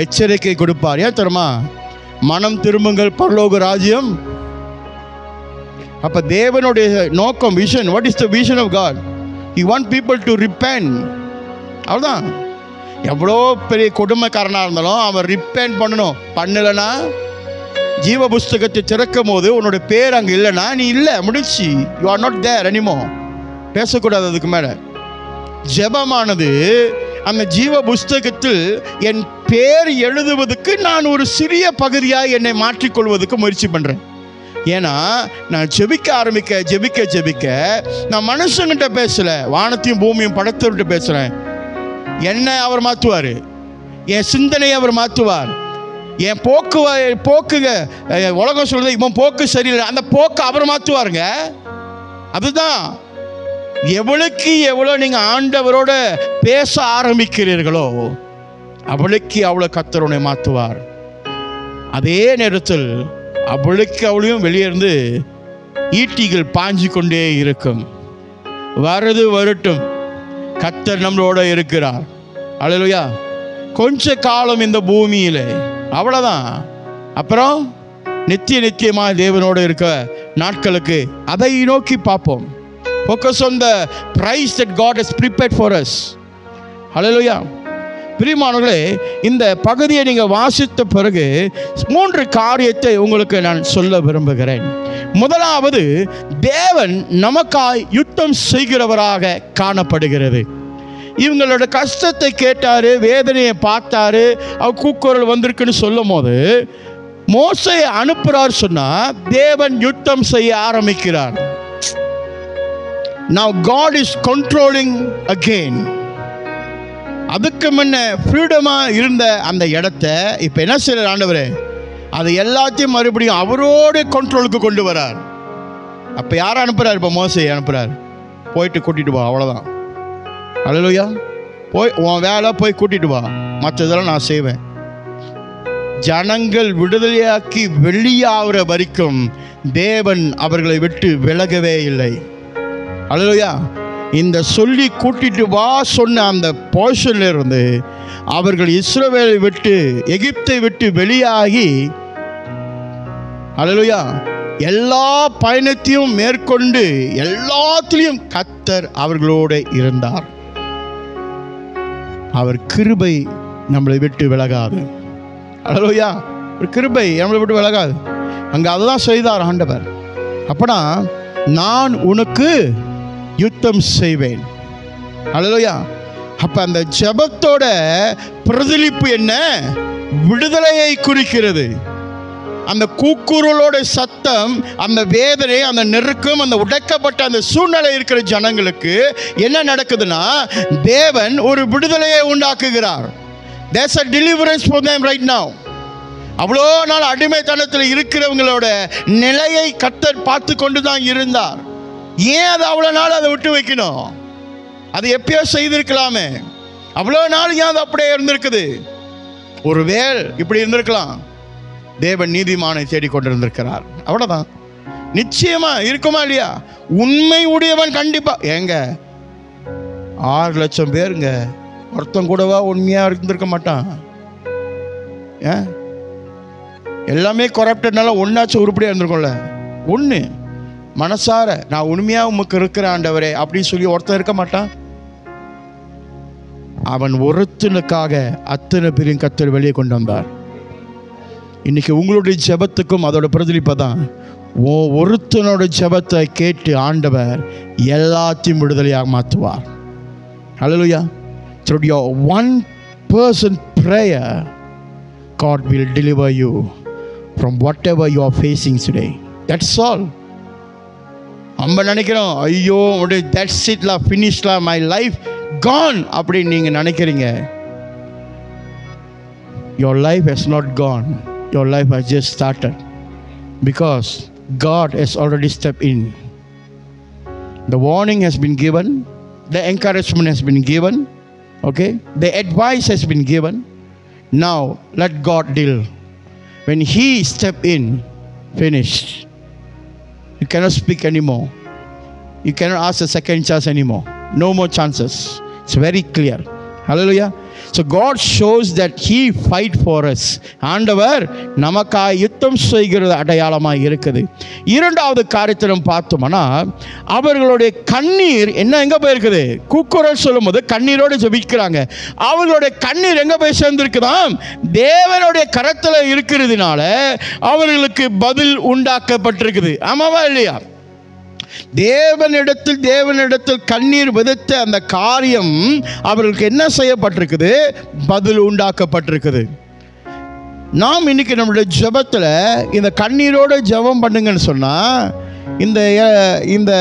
A: எச்சரிக்கை கொடுப்பார். ஏன் தெரியுமா? மனம் திரும்புங்கள், பரலோக ராஜ்யம். அப்போ தேவனுடைய நோக்கம், vision. What is the vision of God? He want people to repent. அவ்வளோதான். எவ்வளோ பெரிய கொடுமைக்காரனாக இருந்தாலும் அவன் ரிப்பேண்ட் பண்ணணும். பண்ணலைன்னா ஜீவ புஸ்தகத்தை திறக்கும் போது உன்னோட பேர் அங்கே இல்லைன்னா நீ இல்லை, முடிச்சு. You are not there anymore. பேசக்கூடாது அதுக்கு மேலே. ஜெபமானது அந்த ஜீவ புஸ்தகத்தில் என் பேர் எழுதுவதற்கு நான் ஒரு சிறிய பகுதியாக என்னை மாற்றிக்கொள்வதற்கு முயற்சி பண்ணுறேன். ஏன்னா நான் ஜெபிக்க நான் மனுஷங்கிட்ட பேசலை, வானத்தையும் பூமியும் படைத்தவர்கிட்ட பேசுகிறேன். என்னை அவர் மாற்றுவார், என் சிந்தனையை அவர் மாற்றுவார். என் போக்குங்க உலகம் சொல்றது இவன் போக்கு சரியில்லை, அந்த போக்கு அவர் மாற்றுவாருங்க. அதுதான் எவ்வளவுக்கு எவ்வளோ நீங்கள் ஆண்டவரோட பேச ஆரம்பிக்கிறீர்களோ அவளுக்கு அவ்வளோ கர்த்தர் உன்னை மாற்றுவார். அதே நேரத்தில் அவளுக்கு அவளையும் வெளியே இருந்து ஈட்டிகள் பாஞ்சு கொண்டே இருக்கும். வருது வரட்டும், கர்த்தர் நம்மளோட இருக்கிறார். அல்லேலூயா. கொஞ்ச காலம் இந்த பூமியில், அவ்வளோதான். அப்புறம் நித்தியமாக தேவனோடு இருக்க நாட்களுக்கு அதை நோக்கி பார்ப்போம். Focus on the prize that God has prepared for us. Hallelujah. பிரியமானவர்களே, இந்த பகுதியை நீங்கள் வாசித்த பிறகு 3 காரியத்தை உங்களுக்கு நான் சொல்ல விரும்புகிறேன். முதலாவது, தேவன் நமக்காய் யுத்தம் செய்கிறவராக காணப்படுகிறது. இவங்களோட கஷ்டத்தை கேட்டாரு, வேதனையை பார்த்தாரு, அவர் கூக்குரல் வந்திருக்குன்னு சொல்லும் போது மோசேயை அனுப்புறார். சொன்னா தேவன் யுத்தம் செய்ய ஆரம்பிக்கிறார். Now God is controlling again. அதுக்கு முன்ன ஃப்ரீடமாக இருந்த அந்த இடத்த இப்போ என்ன செய்யறார் ஆண்டவரே? அது எல்லாத்தையும் மறுபடியும் அவரோட கண்ட்ரோலுக்கு கொண்டு வரார். அப்போ யாரை அனுப்புகிறார்? இப்போ மோசேயை அனுப்புகிறார். போயிட்டு கூட்டிகிட்டு வா, அவ்வளோதான். அல்லேலூயா. போய் உன் வேலை போய் கூட்டிகிட்டு வா, மற்றதெல்லாம் நான் செய்வேன். ஜனங்கள் விடுதலையாக்கி வெளியாகிற வரைக்கும் தேவன் அவர்களை விட்டு விலகவே இல்லை. அல்லேலூயா. இந்த சொல்லி கூட்டிட்டு வா சொன்ன அந்த போர்ஷன்ல இருந்து அவர்கள் இஸ்ரவேலை விட்டு, எகிப்தை விட்டு வெளியாகி, அல்லேலூயா, எல்லா பயணத்தையும் மேற்கொண்டு எல்லாத்திலையும் கர்த்தர் அவர்களோடு இருந்தார். அவர் கிருபை நம்மளை விட்டு விலகாது. அல்லேலூயா. ஒரு கிருபை நம்மளை விட்டு விலகாது. அங்கே அதுதான் செய்தார் ஆண்டவர். அப்பனா நான் உனக்கு யுத்தம் செய்வேன். அல்லேலூயா. அப்ப அந்த ஜெபத்தோட பிரதிலிப்பு என்ன? விடுதலையை குறிக்கிறது. அந்த கூக்குரலோட சத்தம், அந்த வேதனை, அந்த நெருக்கம், அந்த உடைக்கப்பட்ட அந்த சூழ்நிலை இருக்கிற ஜனங்களுக்கு என்ன நடக்குதுன்னா, தேவன் ஒரு விடுதலையை உண்டாக்குகிறார். There's a deliverance for them right now. அவ்வளோ நாள் அடிமைத்தனத்தில் இருக்கிறவங்களோட நிலையை கர்த்தர் பார்த்து கொண்டு தான் இருந்தார். ஏன் அது அவ்வளோ நாள் அதை விட்டு வைக்கணும்? அது எப்பயோ செய்திருக்கலாமே. அவ்வளோ நாள் ஏன் அது அப்படியே இருந்திருக்குது? ஒரு வேள் இப்படி இருந்திருக்கலாம். தேவன் நீதிமானை தேடிக்கொண்டிருந்திருக்கிறார். அவ்வளோதான். நிச்சயமா இருக்குமா இல்லையா? உண்மை உடையவன் கண்டிப்பா. ஏங்க 6 லட்சம் பேருங்க, ஒருத்தன் கூடவா உண்மையா இருந்திருக்க மாட்டான்? ஏன் எல்லாமே கரப்டட்னால ஒன்னாச்சும் உருப்படியாக இருந்திருக்கும்ல? ஒன்று மனசார நான் உண்மையாக உமக்கு இருக்கிற ஆண்டவரே அப்படின்னு சொல்லி ஒருத்தன் இருக்க மாட்டான். அவன் ஒருத்தனுக்காக அத்தனை பேரையும் கர்த்தர் வெளியே கொண்டு வந்தார். இன்னைக்கு உங்களுடைய ஜெபத்துக்கும் அதோட பிரதிலிப்பை தான். ஒருத்தனோட ஜெபத்தை கேட்டு ஆண்டவர் எல்லாத்தையும் விடுதலையாக மாற்றுவார். ஹல்லேலூயா. Through your one person prayer, God will deliver you from whatever you are facing today. That's all. நம்ம நினைக்கிறோம், ஐயோ தட்ஸ் இட்லா, ஃபினிஷ்லா, மை லைஃப் கான் அப்படின்னு நீங்கள் நினைக்கிறீங்க. Your life has not gone. Your life has just started because God has already stepped in. The warning has been given. The encouragement has been given. Okay? The advice has been given. Now let God deal. When He step in, finished. You cannot speak anymore. You cannot ask a second chance anymore. No more chances. It's very clear. Hallelujah. So God shows that He fight for us. ஆண்டவர் நமக்காக யுத்தம் செய்கிறது அடையாளமாக இருக்குது. இரண்டாவது காரியத்தை நம்ம பார்த்தோம்னா, அவர்களுடைய கண்ணீர் என்ன எங்கே போயிருக்குது? கூக்குரல் சொல்லும் போது கண்ணீரோடு ஜெபிக்கிறாங்க. அவர்களுடைய கண்ணீர் எங்கே போய் சேர்ந்திருக்குதான்? தேவனுடைய கரத்தில் இருக்கிறதுனால அவர்களுக்கு பதில் உண்டாக்கப்பட்டிருக்குது. ஆமாவா இல்லையா? தேவனிடத்தில் கண்ணீர் விதைத்த அந்த காரியம் அவர்களுக்கு என்ன செய்யப்பட்டிருக்குது? பதில் உண்டாக்கப்பட்டிருக்குது. நாம் இன்னைக்கு நம்மளுடைய ஜெபத்தில் இந்த கண்ணீரோட ஜெபம் பண்ணுங்கன்னு சொன்னால், இந்த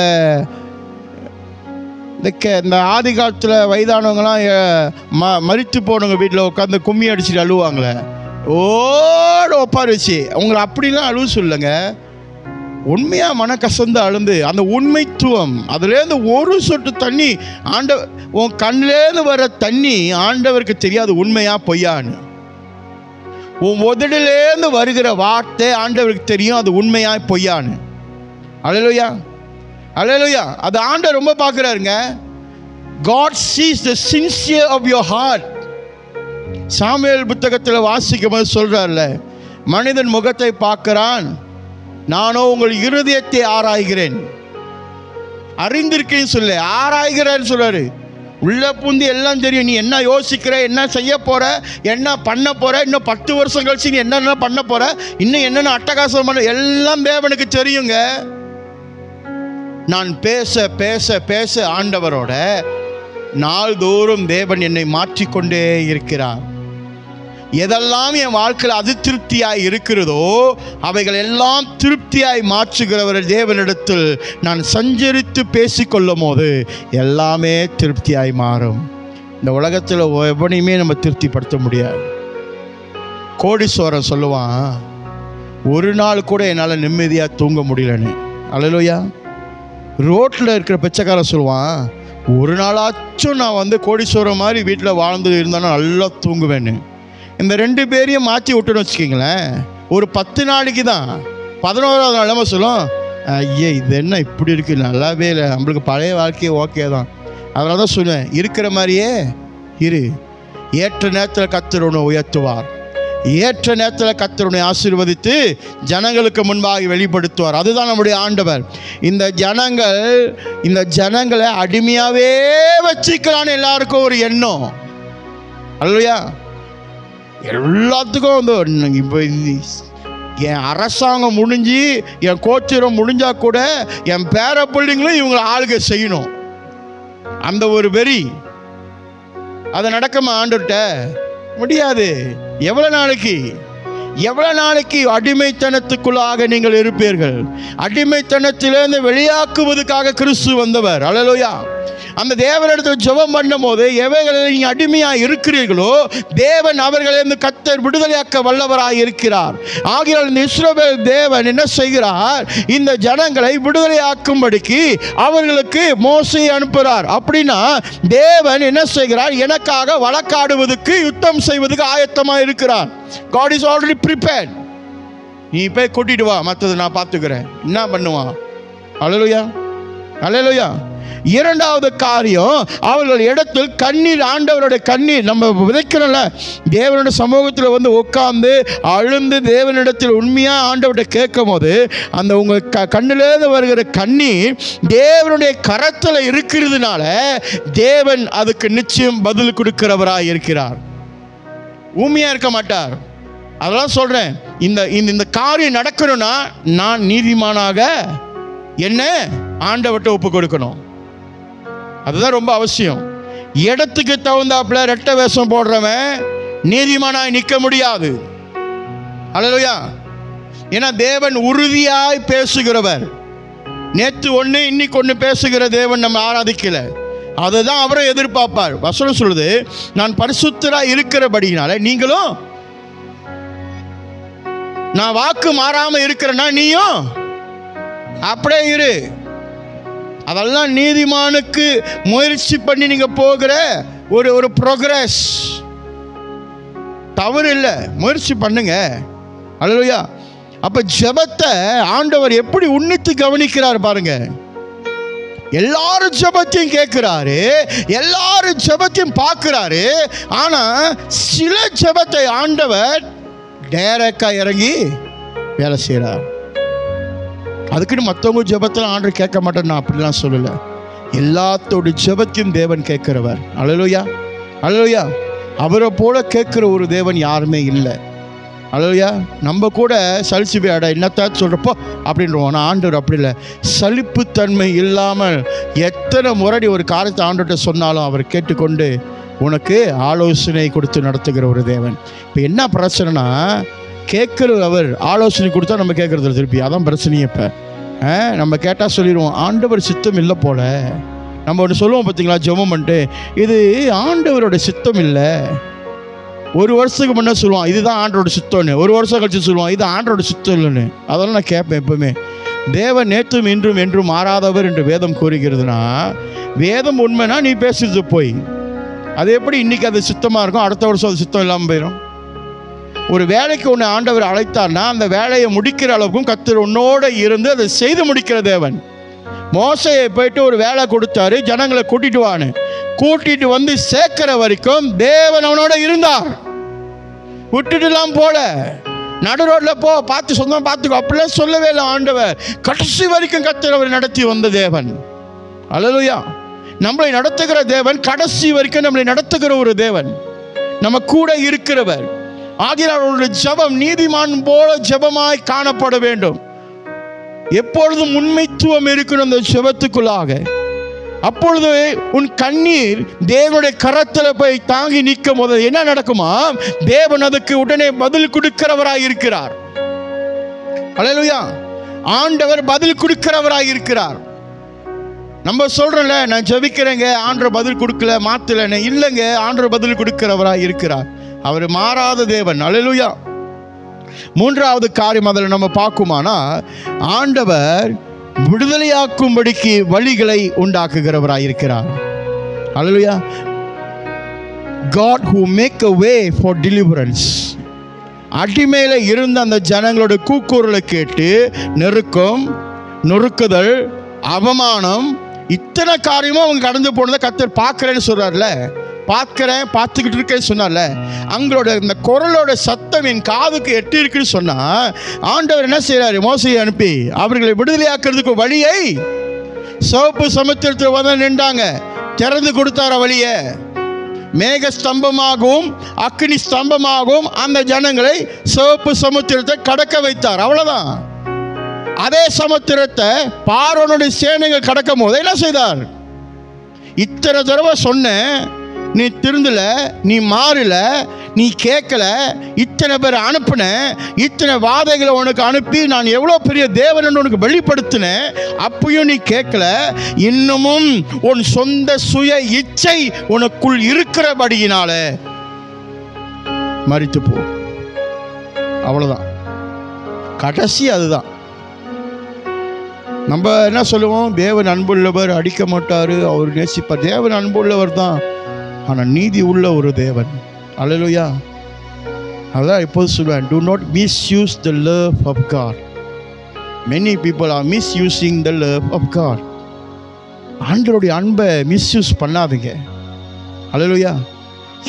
A: இந்த ஆதி காலத்தில் வயதானவங்களாம் மரித்து போனவங்க வீட்டில் உட்காந்து கும்மி அடிச்சுட்டு அழுவாங்களே, ஓட ஒப்பார் வச்சு அவங்களை அப்படிலாம் அழுவ சொல்லுங்க. உண்மையாக மன கசந்து அழுந்து அந்த உண்மைத்துவம் அதுலேருந்து ஒரு சொட்டு தண்ணி உன் கண்ணிலேருந்து வர தண்ணி ஆண்டவருக்கு தெரியாது உண்மையா பொய்யான்னு. உன் உதடிலேருந்து வருகிற வார்த்தை ஆண்டவருக்கு தெரியும் அது உண்மையா பொய்யான்னு. அல்லேலூயா, அல்லேலூயா. அது ஆண்டவர் ரொம்ப பார்க்குறாருங்க. God sees the sincere of your heart. Samuel புத்தகத்தில் வாசிக்கும் போது சொல்றார்ல, மனிதன் முகத்தை பார்க்கிறான், நானோ உங்கள் இருதயத்தை ஆராய்கிறேன். அறிந்திருக்கேன்னு சொல்ல, ஆராய்கிறேன்னு சொல்றாரு. உள்ள பூந்து எல்லாம் தெரியும். நீ என்ன யோசிக்கிற, என்ன செய்ய போற, என்ன பண்ண போற, இன்னும் 10 வருஷம் கழிச்சு நீ என்னென்ன பண்ண போற, இன்னும் என்னென்ன அட்டகாசம் பண்ண, எல்லாம் தேவனுக்கு தெரியுங்க. நான் பேச பேச பேச ஆண்டவரோட நாள்தோறும் தேவன் என்னை மாற்றிக்கொண்டே இருக்கிறார். எதெல்லாம் என் வாழ்க்கையில் அது திருப்தியாய் இருக்கிறதோ அவைகள் எல்லாம் திருப்தியாய் மாற்றுகிறவர் தேவனிடத்தில் நான் சஞ்சரித்து பேசிக்கொள்ளும் போது எல்லாமே திருப்தியாய் மாறும். இந்த உலகத்தில் எவனையுமே நம்ம திருப்திப்படுத்த முடியாது. கோடீஸ்வரன் சொல்லுவான், ஒரு நாள் கூட என்னால் நிம்மதியாக தூங்க முடியலன்னு. அல்லேலூயா. ரோட்டில் இருக்கிற பிச்சைக்காரன் சொல்லுவான், ஒரு நாளாச்சும் நான் கோடீஸ்வரன் மாதிரி வீட்டில் வாழ்ந்து இருந்தாலும் நல்லா தூங்குவேன்னு. இந்த 2 பேரையும் மாற்றி விட்டுன்னு வச்சுக்கிங்களேன், ஒரு 10 நாளைக்கு தான். 11ஆவது நாள் நம்ம சொல்லும், ஐயே இது என்ன இப்படி இருக்குது, நல்லாவே இல்லை, நம்மளுக்கு பழைய வாழ்க்கையே ஓகே தான். அதனால தான் சொல்லுவேன், இருக்கிற மாதிரியே இரு. ஏற்ற நேரத்தில் கர்த்தர் உன்னை உயர்த்துவார். ஏற்ற நேரத்தில் கர்த்தர் உன்னை ஆசீர்வதித்து ஜனங்களுக்கு முன்பாக வெளிப்படுத்துவார். அதுதான் நம்முடைய ஆண்டவர். இந்த ஜனங்களை அடிமையாகவே வச்சுக்கலான்னு எல்லாருக்கும் ஒரு எண்ணம். அல்லையா, எல்லாத்துக்கும் இப்போ என் அரசாங்கம் முடிஞ்சு என் கோச்சரம் முடிஞ்சா கூட என் பேர பிள்ளைங்களும் இவங்களை ஆளுகை செய்யணும், அந்த ஒரு வெறி. அது நடக்குமா ஆண்டுகிட்ட? முடியாது. எவ்வளோ நாளைக்கு அடிமைத்தனத்துக்குள்ளாக நீங்கள் இருப்பீர்கள்? அடிமைத்தனத்திலிருந்து வெளியாக்குவதற்காக கிறிஸ்து வந்தவர். அல்லேலூயா. அந்த தேவனிடத்தில் ஜெபம் பண்ணும் போது எவைகளை நீங்கள் அடிமையாக இருக்கிறீர்களோ தேவன் அவர்களிருந்து கர்த்தர் விடுதலையாக்க வல்லவராக இருக்கிறார். ஆகையால் இந்த இஸ்ரவேல் தேவன் என்ன செய்கிறார்? இந்த ஜனங்களை விடுதலையாக்கும்படிக்கு அவர்களுக்கு மோசேயை அனுப்புகிறார். அப்படின்னா தேவன் என்ன செய்கிறார்? எனக்காக வழக்காடுவதற்கு, யுத்தம் செய்வதற்கு ஆயத்தமாக இருக்கிறார். God is already prepared. நீ போய் கூட்டிட்டு வா, மற்றது நான் பார்த்துக்கிறேன். என்ன பண்ணுவான்? அல்லேலூயா, அல்லேலூயா. இரண்டாவது காரியம், அவர்கள் இடத்தில் கண்ணீர், ஆண்டவருடைய கண்ணீர். நம்ம விதைக்கிறோம்ல, தேவனுடைய சமூகத்தில் உட்கார்ந்து அழுந்து தேவனிடத்தில் உண்மையாக ஆண்டவர்கிட்ட கேட்கும் போது அந்த உங்கள் கண்ணிலேருந்து வருகிற கண்ணீர் தேவனுடைய கரத்தில் இருக்கிறதுனால தேவன் அதுக்கு நிச்சயம் பதில் கொடுக்கிறவராக இருக்கிறார். ஊமையாக இருக்க மாட்டார். அதெல்லாம் சொல்கிறேன். இந்த காரியம் நடக்கணும்னா நான் நீதிமானாக என்ன ஆண்டவர்கிட்ட ஒப்பு கொடுக்கணும். அதுதான் ரொம்ப அவசியம். இடத்துக்கு தகுந்தாப்புல ரெட்டை வேஷம் போடுறவன் நீதிமானாய் நிற்க முடியாது. அல்லேலூயா. ஏன்னா தேவன் உறுதியாய் பேசுகிறவர். நேற்று ஒன்று இன்னைக்கு ஒன்று பேசுகிற தேவன் நம்ம ஆராதிக்கல. அதுதான் அவரை எதிர்பார்ப்பார். வசனம் சொல்லுது, நான் பரிசுத்தராய் இருக்கிறபடினால நீங்களும், நான் வாக்கு மாறாம இருக்கிறேன்னா நீயும் அப்படியே இரு. அதெல்லாம் நீதிமானுக்கு முயற்சி பண்ணி நீங்க போகிற ஒரு ப்ரோக்ரஸ். தவறு இல்லை, முயற்சி பண்ணுங்க. அல்லேலூயா. அப்ப ஜெபத்தை ஆண்டவர் எப்படி உன்னித்து கவனிக்கிறார் பாருங்க. எல்லாரும் ஜெபத்தையும் கேட்கிறாரு, எல்லாரும் ஜெபத்தையும் பார்க்கிறாரு. ஆனா சில ஜெபத்தை ஆண்டவர் டைரக்டா இறங்கி வேலை செய்கிறார். அதுக்குன்னு மற்றவங்க ஜெபத்தில் ஆண்டவர் கேட்க மாட்டேன்னு நான் அப்படிலாம் சொல்லலை. எல்லாத்தோட ஜெபத்தையும் தேவன் கேட்கிறவர். அல்லேலூயா, அல்லேலூயா. அவரை போல கேட்குற ஒரு தேவன் யாருமே இல்லை. அல்லேலூயா. நம்ம கூட சலிச்சு போய் என்னத்தான் சொல்கிறப்போ அப்படின்றோம். ஆனால் ஆண்டவர் அப்படி இல்லை. சலிப்புத்தன்மை இல்லாமல் எத்தனை முறை ஒரு காரியத்தை ஆண்டவர்கிட்ட சொன்னாலும் அவர் கேட்டுக்கொண்டு உனக்கு ஆலோசனை கொடுத்து நடத்துகிற ஒரு தேவன். இப்போ என்ன பிரச்சனைனா, கேட்குற அவர் ஆலோசனை கொடுத்தா நம்ம கேட்குறது திருப்பி. அதான் பிரச்சனையே. இப்போ நம்ம கேட்டால் சொல்லிடுவோம், ஆண்டவர் சித்தம் இல்லை போல, நம்ம ஒன்று சொல்லுவோம் பார்த்தீங்களா, ஜெபம் பண்ணிட்டு, இது ஆண்டவரோட சித்தம் இல்லை. ஒரு வருஷத்துக்கு முன்னே சொல்லுவான் இதுதான் ஆண்டோட சித்தம்னு, ஒரு வருஷம் கழிச்சு சொல்லுவான் இது ஆண்டோட சித்தம் இல்லைன்னு. அதெல்லாம் நான் கேட்பேன் எப்பவுமே. தேவன் நேற்றும் இன்றும் என்றும் மாறாதவர் என்று வேதம் கூறுகிறதுனா, வேதம் உண்மைனா நீ பேசுறது போய், அது எப்படி இன்னைக்கு அது சித்தமாக இருக்கும், அடுத்த வருஷம் அது சித்தம் இல்லாமல் போயிடும். ஒரு வேலைக்கு ஒன்று ஆண்டவர் அழைத்தார்னா அந்த வேலையை முடிக்கிற அளவுக்கும் கர்த்தர் உன்னோட இருந்து அதை செய்து முடிக்கிற தேவன். மோசையை போயிட்டு ஒரு வேலை கொடுத்தாரு, ஜனங்களை கூட்டிட்டு வான்னு. கூட்டிட்டு வந்து சேர்க்கிற வரைக்கும் தேவன் அவனோட இருந்தார். விட்டுட்டுலாம் போல, நடு ரோட்ல போ பார்த்து சொந்தம் பார்த்துக்கோ அப்படிலாம் சொல்லவே இல்லை ஆண்டவர். கடைசி வரைக்கும் கர்த்தர் அவர் நடத்தி வந்த தேவன். அல்லேலூயா. நம்மளை நடத்துகிற தேவன், கடைசி வரைக்கும் நம்மளை நடத்துகிற ஒரு தேவன், நம்ம கூட இருக்கிறவர். ஆகினால் அவருடைய ஜெபம் நீதிமான் போல ஜெபமாய் காணப்பட வேண்டும். எப்பொழுதும் உண்மைத்துவம் இருக்கணும் அந்த ஜெபத்துக்குள்ளாக. அப்பொழுது உன் கண்ணீர் தேவனுடைய கரத்தில் போய் தாங்கி நிற்கும் போது என்ன நடக்குமா, தேவன் அதுக்கு உடனே பதில் கொடுக்கிறவராய் இருக்கிறார். அல்லேலூயா. ஆண்டவர் பதில் கொடுக்கிறவராய் இருக்கிறார். நம்ம சொல்றோம்ல, நான் ஜெபிக்கிறேங்க ஆண்டவர் பதில் கொடுக்கல மாத்தலன்னு. இல்லைங்க, ஆண்டவர் பதில் கொடுக்கிறவராய் இருக்கிறார். அவர் மாறாத தேவன். அல்லேலூயா. மூன்றாவது காரியம் அதில் நம்ம பார்க்குமானா, ஆண்டவர் விடுதலையாக்கும்படிக்கு வழிகளை உண்டாக்குகிறவராய் இருக்கிறார். அல்லேலூயா. God who make a way for deliverance. அடிமையில இருந்த அந்த ஜனங்களோட கூக்குரலை கேட்டு நெருக்கம், நொறுக்குதல், அவமானம், இத்தனை காரியமும் அவங்க கடந்து போனதை கர்த்தர் பார்க்கிறேன்னு சொல்றாருல, பார்க்கிறேன் பார்த்துக்கிட்டு இருக்கேன்னு சொன்னார்ல, அவங்களோட இந்த குரலோட சத்தம் என் காதுக்கு எட்டி இருக்குன்னு சொன்னா, ஆண்டவர் என்ன செய்யறாரு, மோசையை அனுப்பி அவர்களை விடுதலையாக்குறதுக்கு வழியை சிவப்பு சமுத்திரத்தில் வந்து நின்றாங்க, திறந்து கொடுத்தார வழியை. மேக ஸ்தம்பமாகவும் அக்னி ஸ்தம்பமாகவும் அந்த ஜனங்களை சிவப்பு சமுத்திரத்தை கடக்க வைத்தார். அவ்வளவுதான். அதே சமுத்திரத்தை பார்வோனுடைய சேனைகள் கடக்கும் போது என்ன செய்தார், இத்தனை தடவை சொன்னேன், நீ திருந்தல, நீ மாறல, நீ கேட்கல, இத்தனை பேர் அனுப்புன, இத்தனை வாதைகளை உனக்கு அனுப்பி நான் எவ்வளோ பெரிய தேவன் உனக்கு வெளிப்படுத்தினேன், அப்பயும் நீ கேட்கல, இன்னமும் உன் சொந்த சுய இச்சை உனக்குள் இருக்கிறபடியினால மரித்து போ. அவ்வளோதான். கடைசி அதுதான். நம்ம என்ன சொல்லுவோம், தேவன் அன்புள்ளவர், அடிக்க மாட்டார், அவர் நேசிப்பார். தேவன் அன்புள்ளவர் தான், ஆனால் நீதி உள்ள ஒரு தேவன். அல்லேலூயா. அதான் எப்போது சொல்லுவேன், do not misuse the love of God. Many people are misusing the love of God. ஆண்டவருடைய அன்பை மிஸ்யூஸ் பண்ணாதீங்க. அல்லேலூயா.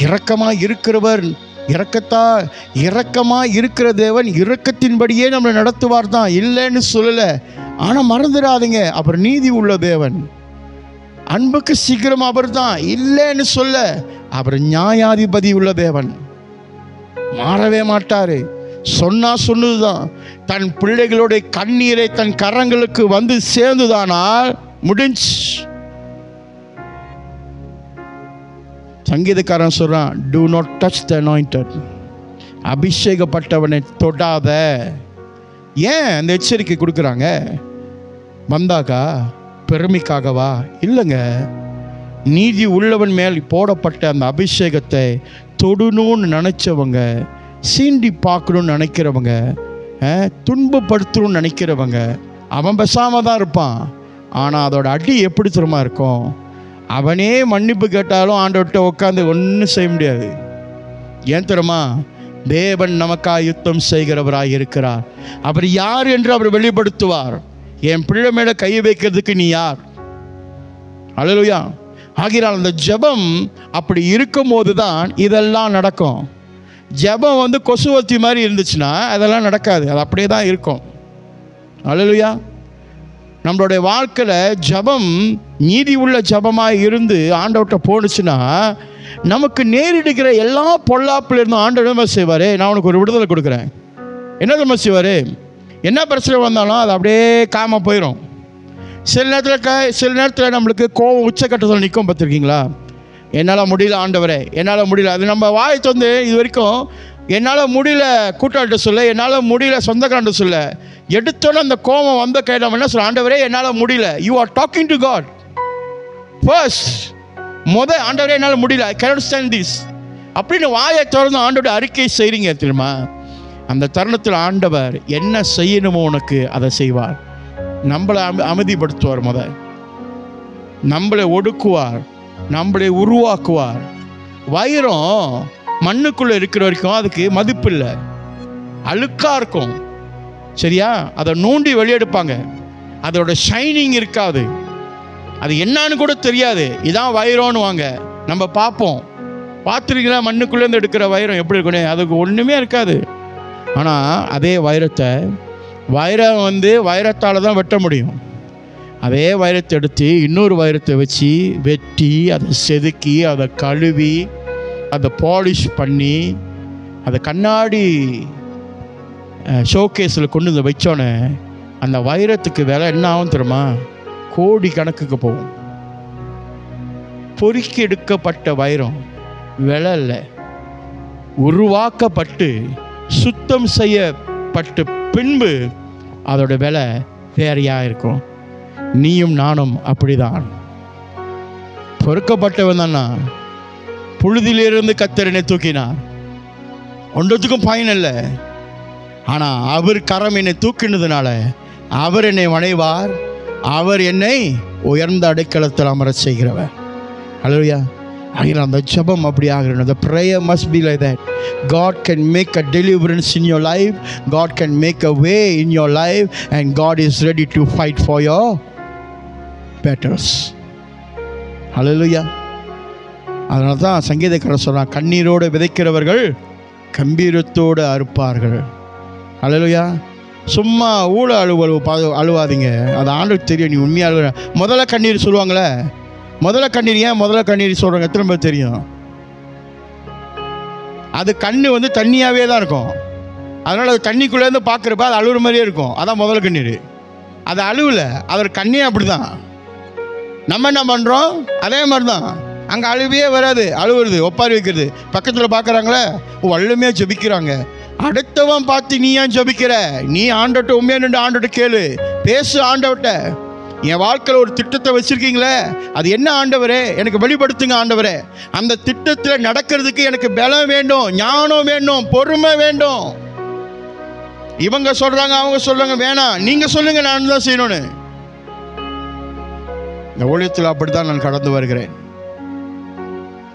A: இரக்கமாக இருக்கிறவர், இரக்கமாக இருக்கிற தேவன் இரக்கத்தின்படியே நம்மளை நடத்துவார் தான், இல்லைன்னு சொல்லலை. ஆனால் மறந்துடாதீங்க, அவர் நீதி உள்ள தேவன். அன்புக்கு சீக்கிரம் அவர் தான், இல்லைன்னு சொல்ல, அவர் நியாயாதிபதி உள்ள தேவன், மாறவே மாட்டாரு. சொன்னா சொன்னதுதான். தன் பிள்ளைகளுடைய கண்ணீரை தன் கரங்களுக்கு வந்து சேர்ந்துதானால் முடிஞ்சு. சங்கீதக்காரன் சொல்றான், do not touch the anointed. அபிஷேகப்பட்டவனை தொடாத. ஏன் அந்த எச்சரிக்கை கொடுக்குறாங்க? வந்தாக்கா பெருமைக்காகவா? இல்லைங்க, நீதி உள்ளவன் மேல் போடப்பட்ட அந்த அபிஷேகத்தை தொடணும்னு நினைச்சவங்க, சீண்டி பார்க்கணும்னு நினைக்கிறவங்க, துன்பப்படுத்தணும்னு நினைக்கிறவங்க, அவன் பேசாம தான் இருப்பான். ஆனால் அதோட அடி எப்படி தெரியுமா இருக்கும்? அவனே மன்னிப்பு கேட்டாலும் ஆண்டவர்கிட்ட உட்காந்து ஒன்றும் செய்ய முடியாது. ஏன் தெரியுமா? தேவன் நமக்காக யுத்தம் செய்கிறவராக இருக்கிறார். அவர் யார் என்று அவர் வெளிப்படுத்துவார். என் பிள்ளை மேல கை வைக்கிறதுக்கு நீ யார்? அல்லேலூயா. ஆகினால் அந்த ஜெபம் அப்படி இருக்கும் போது தான் இதெல்லாம் நடக்கும். ஜெபம் வந்து கொசுவத்தி மாதிரி இருந்துச்சுன்னா அதெல்லாம் நடக்காது, அது அப்படியே தான் இருக்கும். அல்லேலூயா. நம்மளுடைய வாழ்க்கையில் ஜெபம் நீதி உள்ள ஜெபமாக இருந்து ஆண்டவர்கிட்ட போணுச்சுன்னா நமக்கு நேரிடுகிற எல்லா பொல்லாப்பிலிருந்தும் ஆண்டவர் என்ன செய்வார்? நான் உனக்கு ஒரு விடுதலை கொடுக்குறேன். என்ன தெரியுமா செய்வார்? என்ன பிரச்சனை வந்தாலும் அது அப்படியே காம போயிடும். சில நேரத்தில் நம்மளுக்கு கோவம் உச்சக்கட்டத்தில் நிற்கும். பார்த்துருக்கீங்களா? என்னால் முடியல ஆண்டவரே, என்னால் முடியல. அது நம்ம வாய் வந்து இது வரைக்கும் என்னால் முடியல கூட்டாளிட்ட சொல்ல, என்னால் முடியல சொந்தக்காரன்ட்ட சொல்ல, எடுத்தோன்னே அந்த கோபம் வந்த கையில் என்ன சொல்ல, ஆண்டவரே என்னால் முடியல. You are talking to God. First ஆண்டவரே என்னால் முடியல, ஐ cannot stand this அப்படின்னு வாயை திறந்து ஆண்டோட அறிக்கை செய்கிறீங்க தெரியுமா, அந்த தருணத்தில் ஆண்டவர் என்ன செய்யணுமோ உனக்கு அதை செய்வார். நம்மளை அமைதிப்படுத்துவார், நம்மளை ஒடுக்குவார், நம்மளை உருவாக்குவார். வைரம் மண்ணுக்குள்ளே இருக்கிற வரைக்கும் அதுக்கு மதிப்பு இல்லை, அழுக்காக இருக்கும். சரியா? அதை நோண்டி வெளியெடுப்பாங்க, அதோட ஷைனிங் இருக்காது, அது என்னான்னு கூட தெரியாது. இதான் வைரம்னு வாங்க நம்ம பார்ப்போம். பார்த்துருக்கீங்களா? மண்ணுக்குள்ளேருந்து எடுக்கிற வைரம் எப்படி இருக்கணும்? அதுக்கு ஒன்றுமே இருக்காது. ஆனால் அதே வைரத்தை வைரத்தால் தான் வெட்ட முடியும். அதே வைரத்தை எடுத்து இன்னொரு வைரத்தை வச்சு வெட்டி அதை செதுக்கி அதை கழுவி அதை பாலிஷ் பண்ணி அதை கண்ணாடி ஷோகேஸில் கொண்டு வந்து வச்சோன்னே அந்த வைரத்துக்கு விலை என்ன ஆகும் தெரியுமா? கோடி கணக்குக்கு போகும். பொறுக்கி எடுக்கப்பட்ட வைரம் விலை இல்லை, உருவாக்கப்பட்டு சுத்தம் செய்யப்பட்ட பின்பு அதோட விலை வேறையாக இருக்கும். நீயும் நானும் அப்படிதான். பொறுக்கப்பட்டவன் தானா? புழுதியிலிருந்து கர்த்தர் என்னை தூக்கினார், ஒன்றத்துக்கும் பயன் இல்லை. ஆனால் அவர் கரம் என்னை தூக்கினதுனால அவர் என்னை வணைவார், அவர் என்னை உயர்ந்த அடைக்கலத்தில் அமர செய்கிறவர். ஹல்லேலூயா. அந்த ஜெபம் அப்படி ஆகணும். The prayer must be like that. God can make a deliverance in your life, God can make a way in your life, and God is ready to fight for your battles. ஹல்லேலூயா. அதனால தான் சங்கீதக்காரர் சொல்கிறான், கண்ணீரோடு விதைக்கிறவர்கள் கம்பீரத்தோடு அறுப்பார்கள். ஹல்லேலூயா. சும்மா ஊழ அழுவாதீங்க, அது ஆண்டுக்கு தெரியும். நீ உண்மையாக அழுகிற முதல்ல கண்ணீர் சொல்லுவாங்களே, முதல்ல கண்ணீர் ஏன் முதல்ல கண்ணீர் சொல்கிறாங்க எத்தனை பேர் தெரியும்? அது கண்ணு தண்ணியாகவே தான் இருக்கும். அதனால் அது தண்ணிக்குள்ளேருந்து பார்க்குறப்ப அது அழுகுற மாதிரியே இருக்கும். அதான் முதல்ல கண்ணீர். அது அழுவலை, அதோட கண்ணே அப்படி தான். நம்ம என்ன பண்ணுறோம்? அதே மாதிரி தான். அங்கே அழுவே வராது, அழுவுறது ஒப்பாரி வைக்கிறது. பக்கத்தில் பார்க்குறாங்களே, வல்லமையாக ஜபிக்கிறாங்க. அடுத்தவன் பார்த்து நீ ஏன் ஜபிக்கிற? நீ ஆண்டவட்ட உண்மையாக நின்று ஆண்டவட்ட கேளு, பேசு ஆண்டவட்ட. என் வாழ்க்கையில் ஒரு திட்டத்தை வச்சுருக்கீங்களே, அது என்ன ஆண்டவரே? எனக்கு வெளிப்படுத்துங்க ஆண்டவரே. அந்த திட்டத்தில் நடக்கிறதுக்கு எனக்கு பலம் வேண்டும், ஞானம் வேண்டும், பொறுமை வேண்டும். இவங்க சொல்கிறாங்க, அவங்க சொல்கிறாங்க, வேணாம், நீங்கள் சொல்லுங்கள், நான் தான் செய்யணும்னு. இந்த ஊழியத்தில் அப்படி தான் நான் கடந்து வருகிறேன்.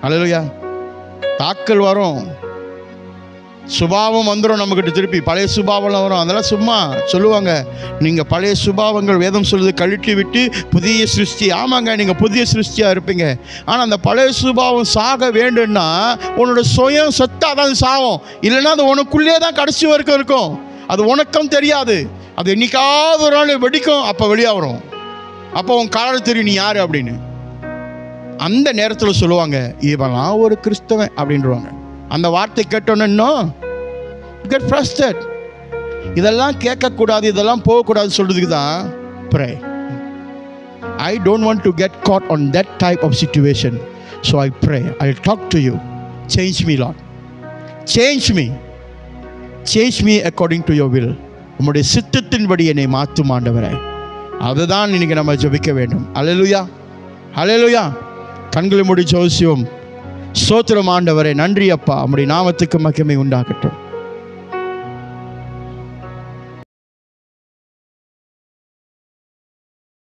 A: ஹல்லேலூயா. தாக்கல் வரும், சுபாவம் வந்துடும் நம்மக்கிட்ட, திருப்பி பழைய சுபாவம்லாம் வரும். அதெல்லாம் சும்மா சொல்லுவாங்க, நீங்கள் பழைய சுபாவங்கள் வேதம் சொல்லுது கழட்டி விட்டு புதிய சிருஷ்டி. ஆமாங்க, நீங்கள் புதிய சிருஷ்டியாக இருப்பீங்க. ஆனால் அந்த பழைய சுபாவம் சாக வேண்டும்னா உன்னோட சுயம் சத்தாக தான் சாகும், இல்லைன்னா அது உனக்குள்ளே தான் கடைசி வரைக்கும் இருக்கும். அது உனக்கும் தெரியாது, அது என்னைக்காவது ஒரு நாள் வெடிக்கும், அப்போ வெளியாக வரும். அப்போ உன் காலம் தெரியும் நீ யார் அப்படின்னு. அந்த நேரத்தில் சொல்லுவாங்க, இவெல்லாம் ஒரு கிறிஸ்தவன் அப்படின்றவாங்க. அந்த வார்த்தை கேட்டோன்னு இன்னும் கெட் ஃப்ரஸ்ட்ரேட். இதெல்லாம் கேட்கக்கூடாது, இதெல்லாம் போகக்கூடாது சொல்கிறதுக்கு தான் pray. I don't want to get caught on that type of situation, so I pray. I'll talk to you. Change me, Lord. Change me according to your will. உம்முடைய சித்தத்தின்படி என்னை மாற்றும் ஆண்டவரே. அதுதான் இன்னைக்கு நம்ம ஜெபிக்க வேண்டும். ஹல்லேலூயா, ஹல்லேலூயா. கண்களை மூடி ஜெபிப்போம். ஸ்தோத்திரம் ஆண்டவரே, நன்றி அப்பா, உம்முடைய நாமத்துக்கு மகிமை உண்டாகட்டும்.